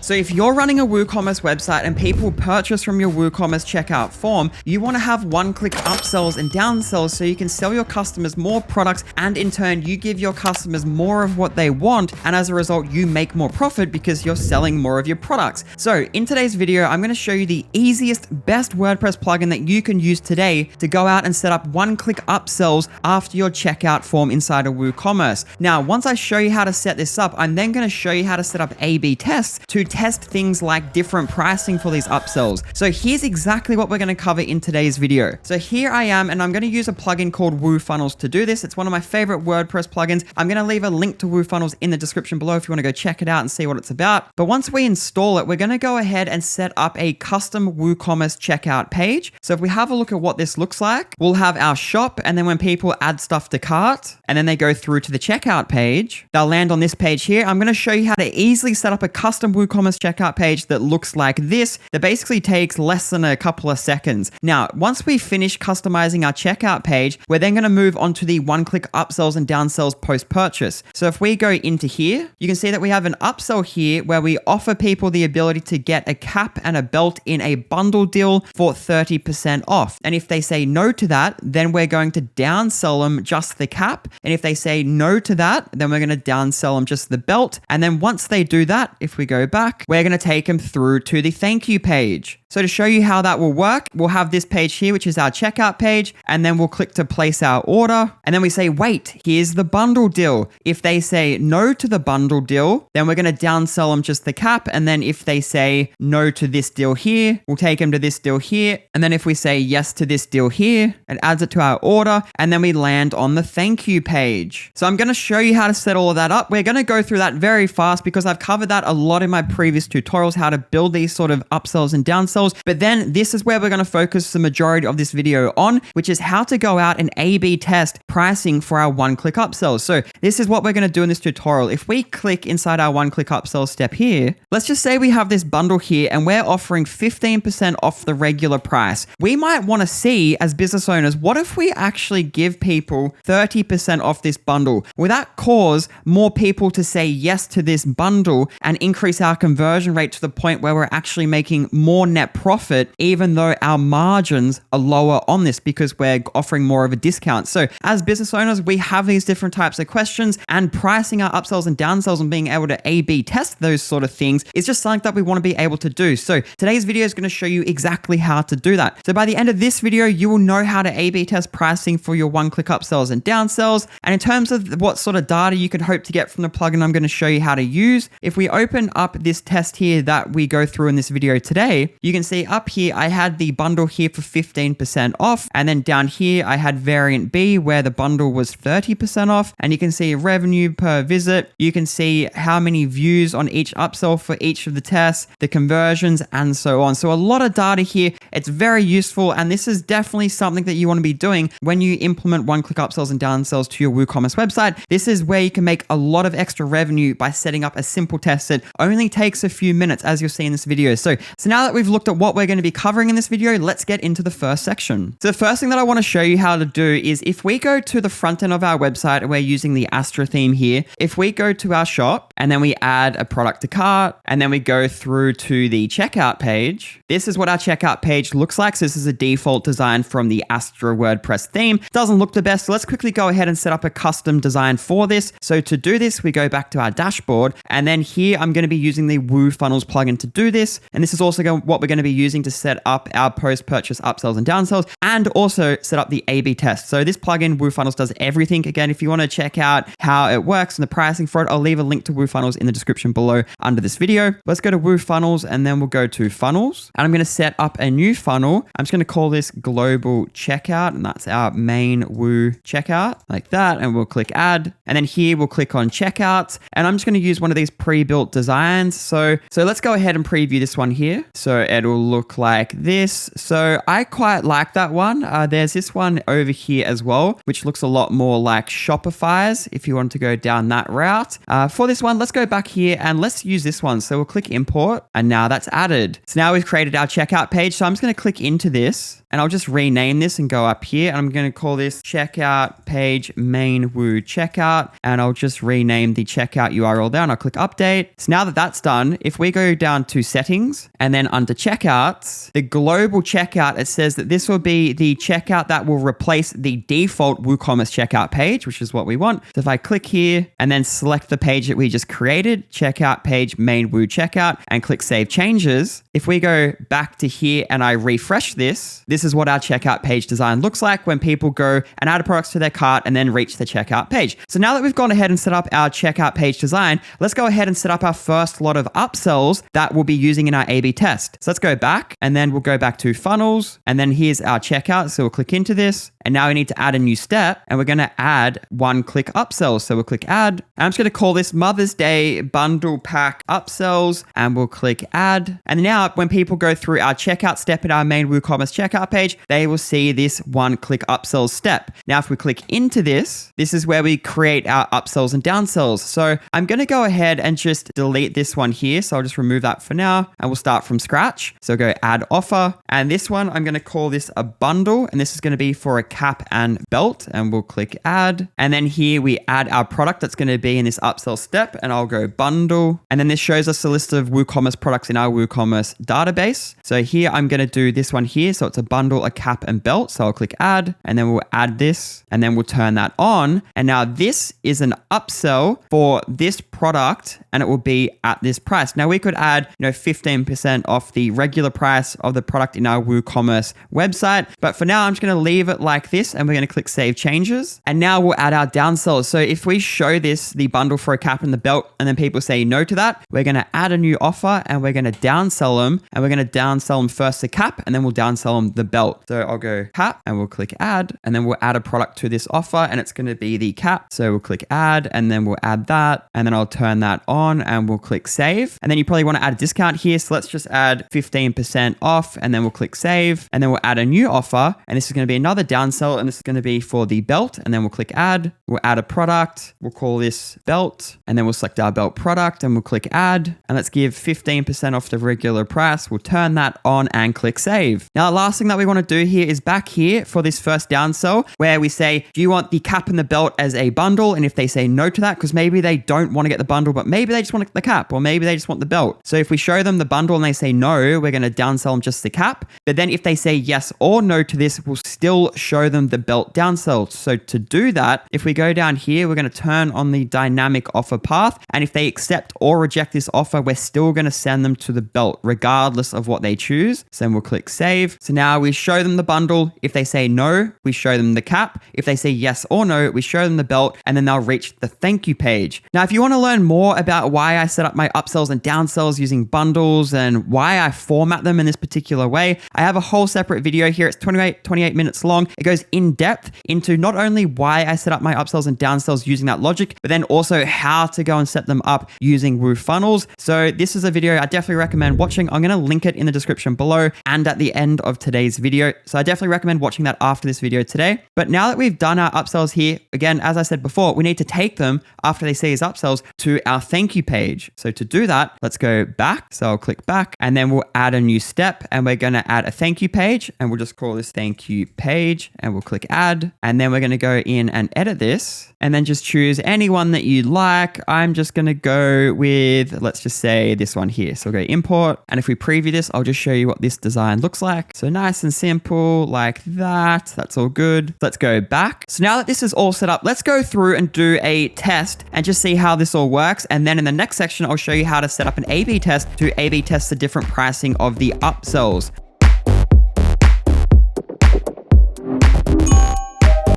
So if you're running a WooCommerce website and people purchase from your WooCommerce checkout form, you want to have one-click upsells and downsells so you can sell your customers more products, and in turn, you give your customers more of what they want, and as a result, you make more profit because you're selling more of your products. So in today's video, I'm going to show you the easiest, best WordPress plugin that you can use today to go out and set up one-click upsells after your checkout form inside of WooCommerce. Now, once I show you how to set this up, I'm then going to show you how to set up A/B tests to test things like different pricing for these upsells. So here's exactly what we're going to cover in today's video. So here I am, and I'm going to use a plugin called WooFunnels to do this. It's one of my favorite WordPress plugins. I'm going to leave a link to WooFunnels in the description below if you want to go check it out and see what it's about. But once we install it, we're going to go ahead and set up a custom WooCommerce checkout page. So if we have a look at what this looks like, we'll have our shop, and then when people add stuff to cart, and then they go through to the checkout page, they'll land on this page here. I'm going to show you how to easily set up a custom WooCommerce checkout page that looks like this, that basically takes less than a couple of seconds. Now, once we finish customizing our checkout page, we're then going to move on to the one-click upsells and downsells post-purchase. So if we go into here, you can see that we have an upsell here where we offer people the ability to get a cap and a belt in a bundle deal for 30% off. And if they say no to that, then we're going to downsell them just the cap. And if they say no to that, then we're going to downsell them just the belt. And then once they do that, if we go back, we're going to take them through to the thank you page. So to show you how that will work, we'll have this page here, which is our checkout page, and then we'll click to place our order. And then we say, wait, here's the bundle deal. If they say no to the bundle deal, then we're going to downsell them just the cap. And then if they say no to this deal here, we'll take them to this deal here. And then if we say yes to this deal here, it adds it to our order. And then we land on the thank you page. So I'm going to show you how to set all of that up. We're going to go through that very fast because I've covered that a lot in my previous tutorials, how to build these sort of upsells and downsells. But then this is where we're going to focus the majority of this video on, which is how to go out and A/B test pricing for our one-click upsells. So this is what we're going to do in this tutorial. If we click inside our one-click upsell step here, let's just say we have this bundle here and we're offering 15% off the regular price. We might want to see as business owners, what if we actually give people 30% off this bundle? Will that cause more people to say yes to this bundle and increase our conversion rate to the point where we're actually making more net profit, even though our margins are lower on this because we're offering more of a discount? So as business owners, we have these different types of questions, and pricing our upsells and downsells and being able to A/B test those sort of things is just something that we want to be able to do. So today's video is going to show you exactly how to do that. So by the end of this video, you will know how to A/B test pricing for your one-click upsells and downsells. And in terms of what sort of data you can hope to get from the plugin I'm going to show you how to use, if we open up this test here that we go through in this video today, you can see up here, I had the bundle here for 15% off. And then down here, I had variant B where the bundle was 30% off. And you can see revenue per visit. You can see how many views on each upsell for each of the tests, the conversions, and so on. So a lot of data here. It's very useful. And this is definitely something that you want to be doing when you implement one-click upsells and downsells to your WooCommerce website. This is where you can make a lot of extra revenue by setting up a simple test that only takes a few minutes, as you'll see in this video. So now that we've looked at what we're going to be covering in this video, let's get into the first section. So the first thing that I want to show you how to do is if we go to the front end of our website, we're using the Astra theme here. If we go to our shop and then we add a product to cart and then we go through to the checkout page, this is what our checkout page looks like. So this is a default design from the Astra WordPress theme. Doesn't look the best. So let's quickly go ahead and set up a custom design for this. So to do this, we go back to our dashboard, and then here I'm going to be using the WooFunnels plugin to do this. And this is also what we're going to be using to set up our post-purchase upsells and downsells, and also set up the A/B test. So this plugin, WooFunnels, does everything. Again, if you want to check out how it works and the pricing for it, I'll leave a link to WooFunnels in the description below under this video. Let's go to WooFunnels, and then we'll go to funnels, and I'm going to set up a new funnel. I'm just going to call this global checkout, and that's our main Woo checkout, like that. And we'll click add, and then here we'll click on checkouts, and I'm just going to use one of these pre-built designs. So let's go ahead and preview this one here. So it it'll look like this. So I quite like that one. There's this one over here as well, which looks a lot more like Shopify's if you want to go down that route. For this one, let's go back here and let's use this one. So we'll click import and now that's added. So now we've created our checkout page. So I'm just going to click into this and I'll just rename this and go up here and I'm going to call this checkout page main Woo checkout. And I'll just rename the checkout URL there and I'll click update. So now that that's done, if we go down to settings and then under checkouts, the global checkout, it says that this will be the checkout that will replace the default WooCommerce checkout page, which is what we want. So if I click here and then select the page that we just created, checkout page main Woo checkout, and click save changes, if we go back to here and I refresh this, this is what our checkout page design looks like when people go and add products to their cart and then reach the checkout page. So now that we've gone ahead and set up our checkout page design, let's go ahead and set up our first lot of upsells that we'll be using in our A/B test. So let's go back and then we'll go back to funnels and then here's our checkout. So we'll click into this and now we need to add a new step and we're going to add one-click upsells. So we'll click add. I'm just going to call this Mother's Day Bundle Pack Upsells and we'll click add. And now when people go through our checkout step in our main WooCommerce checkout page, they will see this one-click upsells step. Now, if we click into this, this is where we create our upsells and downsells. So I'm going to go ahead and just delete this one here. So I'll just remove that for now and we'll start from scratch. So go add offer. And this one, I'm going to call this a bundle. And this is going to be for a cap and belt. And we'll click add. And then here we add our product that's going to be in this upsell step. And I'll go bundle. And then this shows us a list of WooCommerce products in our WooCommerce database. So here I'm going to do this one here. So it's a bundle, a cap and belt. So I'll click add and then we'll add this and then we'll turn that on. And now this is an upsell for this product and it will be at this price. Now we could add, 15% off the regular price of the product in our WooCommerce website. But for now, I'm just going to leave it like this and we're going to click save changes. And now we'll add our downsells. So if we show this, the bundle for a cap and the belt, and then people say no to that, we're going to add a new offer and we're going to downsell them. And we're going to downsell them first the cap and then we'll downsell them the belt. So I'll go cap and we'll click add and then we'll add a product to this offer and it's going to be the cap. So we'll click add and then we'll add that and then I'll turn that on and we'll click save. And then you probably want to add a discount here. So let's just add 15% off and then we'll click save and then we'll add a new offer and this is going to be another downsell and this is going to be for the belt and then we'll click add. We'll add a product. We'll call this belt and then we'll select our belt product and we'll click add and let's give 15% off the regular price. We'll turn that on and click save. Now, the last thing that we want to do here is back here for this first downsell where we say, do you want the cap and the belt as a bundle? And if they say no to that, because maybe they don't want to get the bundle, but maybe they just want the cap or maybe they just want the belt. So if we show them the bundle and they say no, we're going to downsell them just the cap. But then if they say yes or no to this, we'll still show them the belt downsell. So to do that, if we go down here, we're going to turn on the dynamic offer path. And if they accept or reject this offer, we're still going to send them to the belt regardless of what they choose. So then we'll click save. So now we show them the bundle. If they say no, we show them the cap. If they say yes or no, we show them the belt and then they'll reach the thank you page. Now, if you want to learn more about why I set up my upsells and downsells using bundles and why I format them in this particular way, I have a whole separate video here. It's 28 minutes long. It goes in depth into not only why I set up my upsells and downsells using that logic, but then also how to go and set them up using WooFunnels. So this is a video I definitely recommend watching. I'm going to link it in the description below and at the end of today's video. So I definitely recommend watching that after this video today. But now that we've done our upsells here, again, as I said before, we need to take them after they see these upsells to our thank you page. So to do that, let's go back. So I'll click back and then we'll add a new step and we're going to add a thank you page and we'll just call this thank you page and we'll click add. And then we're going to go in and edit this and then just choose any one that you like. I'm just going to go with, let's just say this one here. So we'll go import. And if we preview this, I'll just show you what this design looks like. So nice and simple like that. That's all good. Let's go back. So now that this is all set up, let's go through and do a test and just see how this all works. And then in the next section, I'll show you how to set up an A/B test to A/B test the different pricing of the upsells.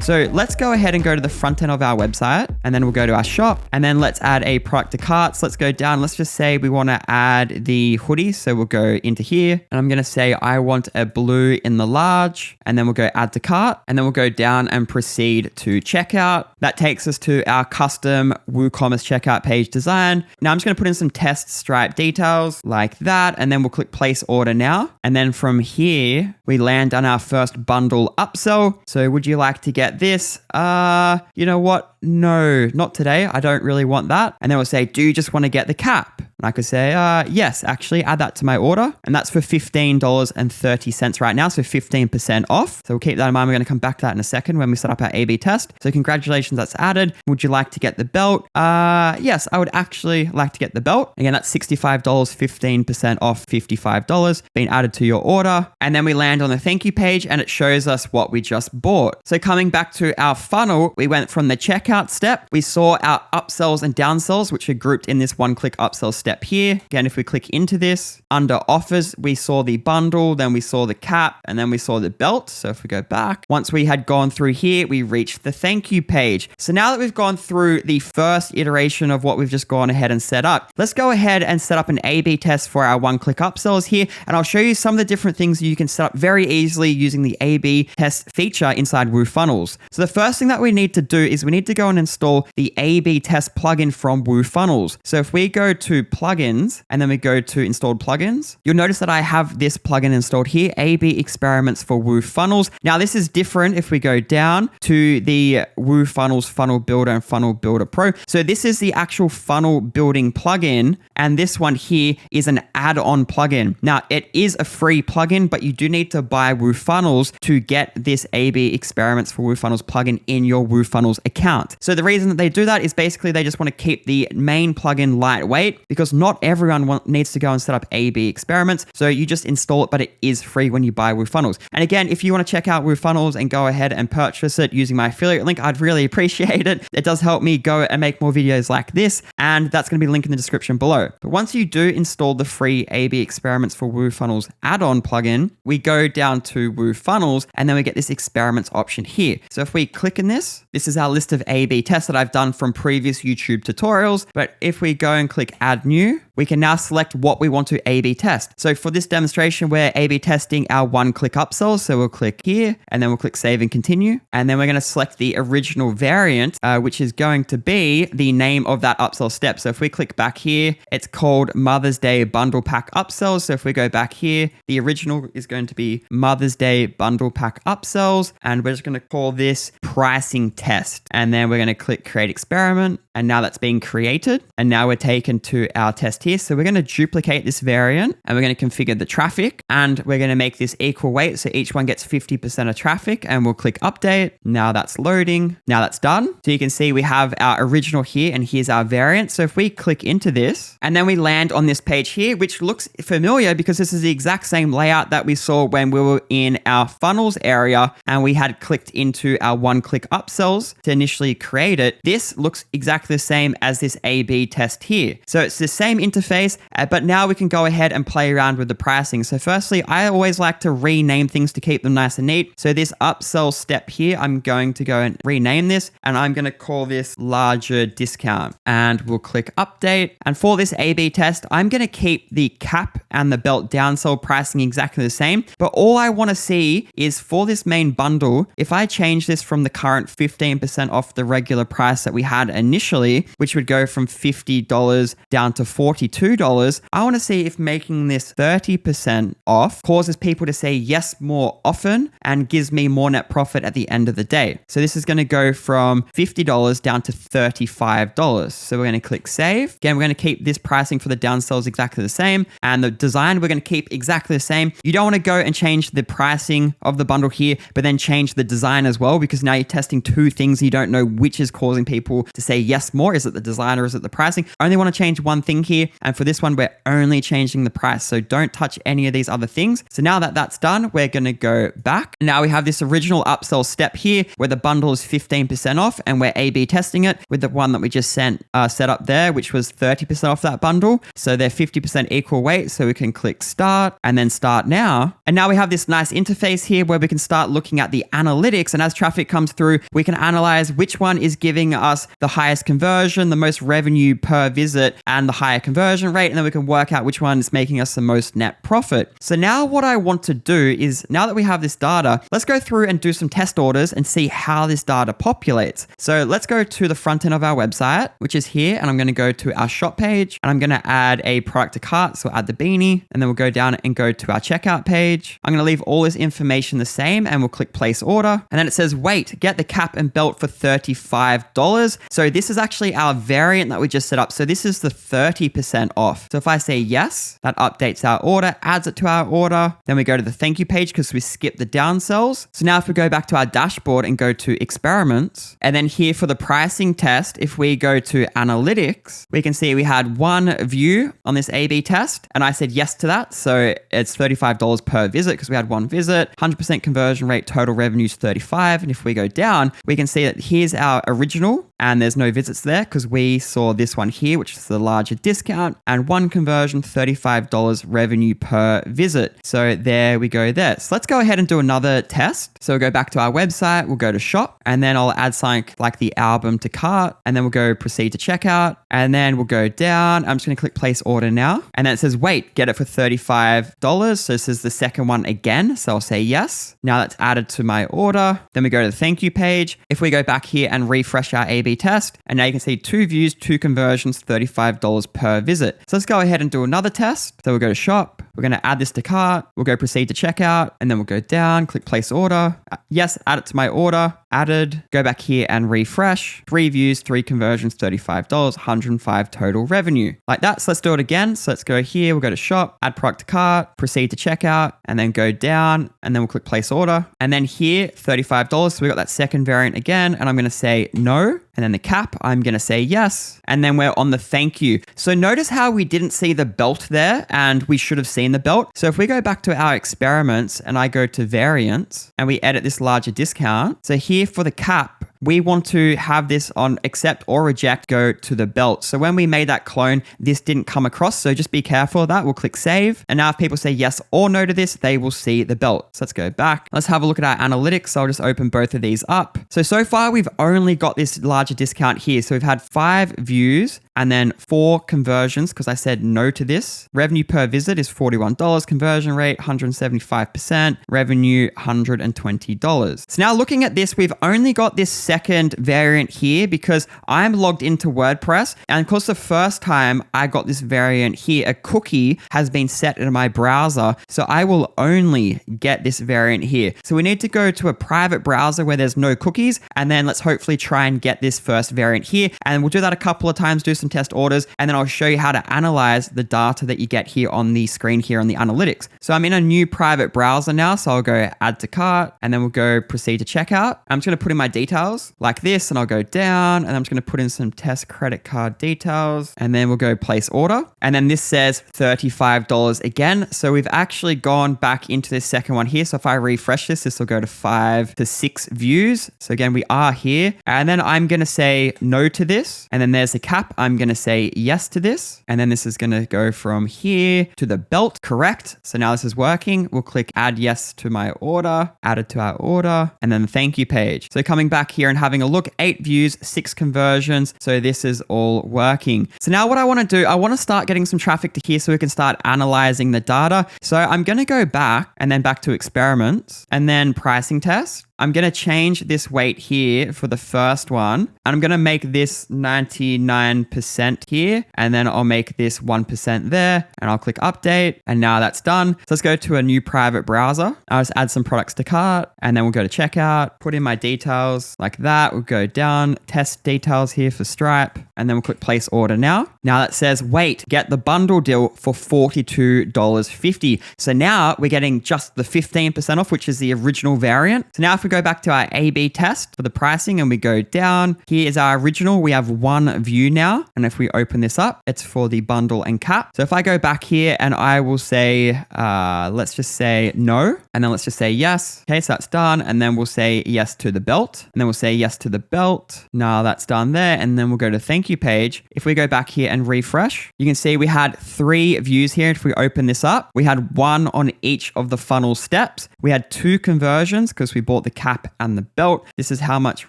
So let's go ahead and go to the front end of our website. and then we'll go to our shop, and then let's add a product to cart. So let's go down. Let's just say we want to add the hoodie. So we'll go into here, and I'm going to say I want a blue in the large, and then we'll go add to cart, and then we'll go down and proceed to checkout. That takes us to our custom WooCommerce checkout page design. Now I'm just going to put in some test stripe details like that, and then we'll click place order now. And then from here, we land on our first bundle upsell. So would you like to get this? You know what? No, not today. I don't really want that. And then we'll say, do you just want to get the cap? And I could say, yes, actually add that to my order. And that's for $15.30 right now. So 15% off. So we'll keep that in mind. We're going to come back to that in a second when we set up our A/B test. So congratulations, that's added. Would you like to get the belt? Yes, I would actually like to get the belt. Again, that's $65, 15% off $55 being added to your order. And then we land on the thank you page and it shows us what we just bought. So coming back to our funnel, we went from the checkout step. We saw our upsells and downsells, which are grouped in this one-click upsell step here. Again, if we click into this, under offers, we saw the bundle, then we saw the cap, and then we saw the belt. So if we go back, once we had gone through here, we reached the thank you page. So now that we've gone through the first iteration of what we've just gone ahead and set up, let's go ahead and set up an A/B test for our one-click upsells here. And I'll show you some of the different things you can set up very easily using the A/B test feature inside WooFunnels. So the first thing that we need to do is we need to go and install the A/B test plugin from WooFunnels. So if we go to plugins and then we go to installed plugins, you'll notice that I have this plugin installed here, A/B experiments for WooFunnels. Now this is different if we go down to the WooFunnels Funnel Builder and Funnel Builder Pro. So this is the actual funnel building plugin, and this one here is an add-on plugin. Now it is a free plugin, but you do need to buy WooFunnels to get this A/B experiments for WooFunnels plugin in your WooFunnels account. So the reason that they do that is basically they just want to keep the main plugin lightweight, because not everyone needs to go and set up A/B experiments. So you just install it, but it is free when you buy WooFunnels. And again, if you want to check out WooFunnels and go ahead and purchase it using my affiliate link, I'd really appreciate it. It does help me go and make more videos like this, and that's going to be linked in the description below. But once you do install the free A/B experiments for WooFunnels add-on plugin, we go down to WooFunnels, and then we get this experiments option here. So if we click in this is our list of A/B tests that I've done from previous YouTube tutorials. But if we go and click add new, we can now select what we want to A/B test. So for this demonstration, we're A/B testing our one-click upsells. So we'll click here, and then we'll click save and continue. And then we're going to select the original variant, which is going to be the name of that upsell step. So if we click back here, it's called Mother's Day Bundle Pack Upsells. So if we go back here, the original is going to be Mother's Day Bundle Pack Upsells. And we're just going to call this pricing test. And then we're going to click create experiment. And now that's being created. And now we're taken to our test here. So we're going to duplicate this variant, and we're going to configure the traffic, and we're going to make this equal weight. So each one gets 50% of traffic, and we'll click update. Now that's loading. Now that's done. So you can see we have our original here, and here's our variant. So if we click into this, and then we land on this page here, which looks familiar because this is the exact same layout that we saw when we were in our funnels area, and we had clicked into our one-click upsells to initially create it. This looks exactly the same as this A/B test here. So it's the same interface, but now we can go ahead and play around with the pricing. So firstly, I always like to rename things to keep them nice and neat. So this upsell step here, I'm going to go and rename this, and I'm going to call this larger discount, and we'll click update. And for this A/B test, I'm going to keep the cap and the belt downsell pricing exactly the same. But all I want to see is for this main bundle, if I change this from the current 15% off the regular price that we had initially, which would go from $50 down to $42, I want to see if making this 30% off causes people to say yes more often and gives me more net profit at the end of the day. So this is going to go from $50 down to $35. So we're going to click save. Again, we're going to keep this pricing for the downsells exactly the same, and the design we're going to keep exactly the same. You don't want to go and change the pricing of the bundle here, but then change the design as well, because now you're testing two things. You don't know which is causing people to say yes more. Is it the design or is it the pricing? I only want to change one thing here. And for this one, we're only changing the price. So don't touch any of these other things. So now that that's done, we're going to go back. Now we have this original upsell step here where the bundle is 15% off and we're A/B testing it with the one that we just set up there, which was 30% off that bundle. So they're 50% equal weight. So we can click start and then start now. And now we have this nice interface here where we can start looking at the analytics. And as traffic comes through, we can analyze which one is giving us the highest conversion, the most revenue per visit, and the higher conversion rate. And then we can work out which one is making us the most net profit. So now what I want to do is, now that we have this data, let's go through and do some test orders and see how this data populates. So let's go to the front end of our website, which is here. And I'm going to go to our shop page and I'm going to add a product to cart. So add the beanie and then we'll go down and go to our checkout page. I'm going to leave all this information the same and we'll click place order. And then it says, wait, get the cap and belt for $35. So this is actually our variant that we just set up. So this is the 30% off. So if I say yes, that updates our order, adds it to our order. Then we go to the thank you page because we skipped the downsells. So now if we go back to our dashboard and go to experiments, and then here for the pricing test, if we go to analytics, we can see we had one view on this A/B test and I said yes to that. So it's $35 per visit because we had one visit, 100% conversion rate, total revenue is 35. And if we go down, we can see that here's our original and there's no visits there because we saw this one here, which is the larger discount, and one conversion, $35 revenue per visit. So there we go there. So let's go ahead and do another test. So we'll go back to our website, we'll go to shop, and then I'll add something like the album to cart, and then we'll go proceed to checkout, and then we'll go down. I'm just going to click place order now. And then it says, wait, get it for $35. So this is the second one again. So I'll say yes. Now that's added to my order. Then we go to the thank you page. If we go back here and refresh our A/B test, and now you can see 2 views, 2 conversions, $35 per visit. So let's go ahead and do another test. So we'll go to shop. We're going to add this to cart. We'll go proceed to checkout, and then we'll go down, click place order. Yes, add it to my order. Added. Go back here and refresh. 3 views, 3 conversions, $35, 105 total revenue. Like that. So let's do it again. So let's go here. We'll go to shop, add product to cart, proceed to checkout, and then go down, and then we'll click place order. And then here, $35. So we got that second variant again, and I'm going to say no. And then the cap, I'm going to say yes. And then we're on the thank you. So notice how we didn't see the belt there and we should have seen the belt. So if we go back to our experiments and I go to variants and we edit this larger discount. So here for the cap, we want to have this on accept or reject, go to the belt. So when we made that clone, this didn't come across. So just be careful of that. We'll click save. And now if people say yes or no to this, they will see the belt. So let's go back. Let's have a look at our analytics. I'll just open both of these up. So far we've only got this larger discount here. So we've had 5 views and then 4 conversions because I said no to this. Revenue per visit is $41. Conversion rate, 175%. Revenue, $120. So now looking at this, we've only got this second variant here because I'm logged into WordPress. And of course, the first time I got this variant here, a cookie has been set in my browser. So I will only get this variant here. So we need to go to a private browser where there's no cookies. And then let's hopefully try and get this first variant here. And we'll do that a couple of times, do some test orders, and then I'll show you how to analyze the data that you get here on the screen here on the analytics. So I'm in a new private browser now. So I'll go add to cart and then we'll go proceed to checkout. I'm just going to put in my details like this and I'll go down and I'm just going to put in some test credit card details and then we'll go place order. And then this says $35 again. So we've actually gone back into this second one here. So if I refresh this, this will go to 5 to 6 views. So again, we are here and then I'm going to say no to this. And then there's the cap. I'm going to say yes to this. And then this is going to go from here to the belt. Correct. So now this is working. We'll click add yes to my order, add it to our order, and then the thank you page. So coming back here and having a look, 8 views, 6 conversions. So this is all working. So now what I want to do, I want to start getting some traffic to here so we can start analyzing the data. So I'm going to go back and then back to experiments and then pricing test. I'm going to change this weight here for the first one. And I'm going to make this 99% here. And then I'll make this 1% there. And I'll click update. And now that's done. So let's go to a new private browser. I'll just add some products to cart. And then we'll go to checkout, put in my details like that. We'll go down, test details here for Stripe. And then we'll click place order now. Now that says, wait, get the bundle deal for $42.50. So now we're getting just the 15% off, which is the original variant. So now if we go back to our A/B test for the pricing and we go down, here is our original. We have one view now. And if we open this up, it's for the bundle and cap. So if I go back here and I will say, let's just say no. And then let's just say yes. Okay, so that's done. And then we'll say yes to the belt. And then we'll say yes to the belt. Now that's done there. And then we'll go to thank you page. If we go back here and refresh, you can see we had 3 views here. If we open this up, we had 1 on each of the funnel steps. We had 2 conversions because we bought the cap and the belt. This is how much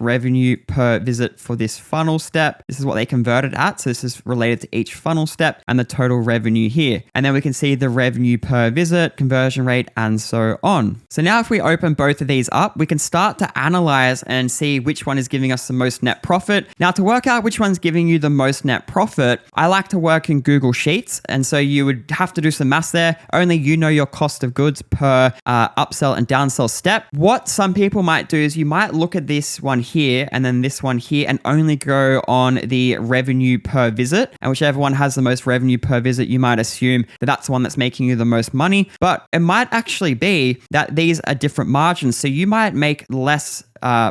revenue per visit for this funnel step. This is what they converted at. So this is related to each funnel step and the total revenue here. And then we can see the revenue per visit, conversion rate, and so on. So now if we open both of these up, we can start to analyze and see which one is giving us the most net profit. Now to work out which one's giving you the most net profit, I like to work in Google Sheets. And so you would have to do some math there. Only you know your cost of goods per upsell and downsell step. What some people might do is you might look at this one here and then this one here and only go on the revenue per visit. And whichever one has the most revenue per visit, you might assume that that's the one that's making you the most money. But it might actually be that these are different margins. So you might make less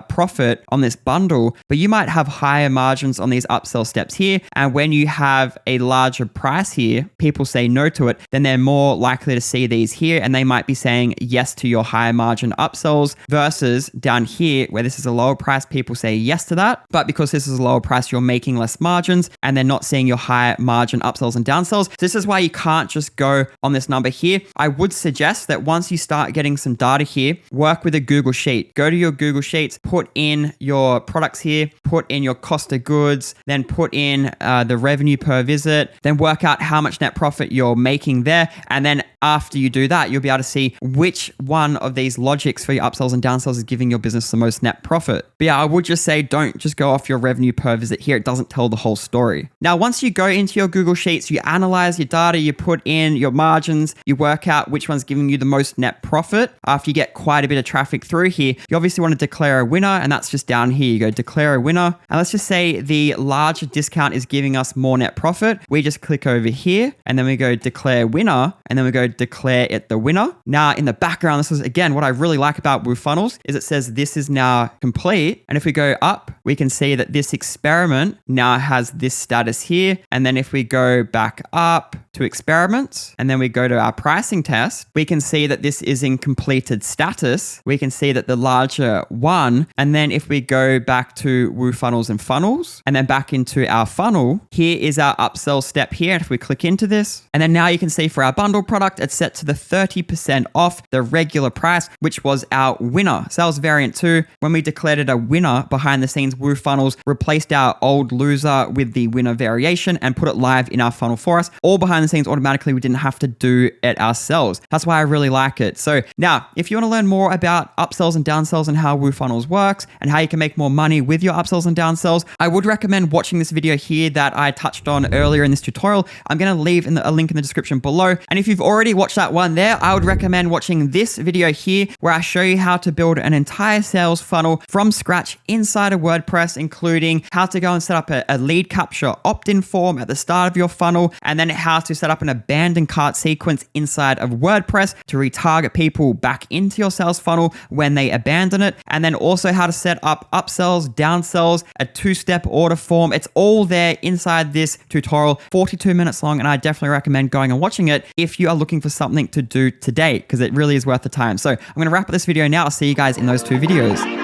profit on this bundle, but you might have higher margins on these upsell steps here. And when you have a larger price here, people say no to it, then they're more likely to see these here and they might be saying yes to your higher margin upsells versus down here where this is a lower price, people say yes to that. But because this is a lower price, you're making less margins and they're not seeing your higher margin upsells and downsells. So this is why you can't just go on this number here. I would suggest that once you start getting some data here, work with a Google Sheet. Go to your Google Sheet, put in your products here, put in your cost of goods, then put in the revenue per visit, then work out how much net profit you're making there. And then after you do that, you'll be able to see which one of these logics for your upsells and downsells is giving your business the most net profit. But yeah, I would just say don't just go off your revenue per visit here. It doesn't tell the whole story. Now, once you go into your Google Sheets, you analyze your data, you put in your margins, you work out which one's giving you the most net profit. After you get quite a bit of traffic through here, you obviously want to declare a winner, and that's just down here. You go declare a winner, and let's just say the larger discount is giving us more net profit. We just click over here, and then we go declare winner, and then we go declare it the winner. Now in the background, this is again what I really like about WooFunnels is it says this is now complete, and if we go up, we can see that this experiment now has this status here. And then if we go back up to experiments, and then we go to our pricing test, we can see that this is in completed status. We can see that the larger one, and then if we go back to WooFunnels and funnels, and then back into our funnel, here is our upsell step here. If we click into this, and then now you can see for our bundle product, it's set to the 30% off the regular price, which was our winner. Sales variant 2, when we declared it a winner behind the scenes, WooFunnels replaced our old loser with the winner variation and put it live in our funnel for us. All behind the scenes automatically. We didn't have to do it ourselves. That's why I really like it. So now, if you want to learn more about upsells and downsells and how WooFunnels works and how you can make more money with your upsells and downsells, I would recommend watching this video here that I touched on earlier in this tutorial. I'm going to leave a link in the description below. And if you've already watched that one there, I would recommend watching this video here where I show you how to build an entire sales funnel from scratch inside of WordPress, including how to go and set up a lead capture opt-in form at the start of your funnel, and then how to set up an abandoned cart sequence inside of WordPress to retarget people back into your sales funnel when they abandon it, and then also how to set up upsells, downsells, a 2-step order form. It's all there inside this tutorial, 42 minutes long, and I definitely recommend going and watching it if you are looking for something to do today, because it really is worth the time. So I'm going to wrap up this video now. I'll see you guys in those 2 videos.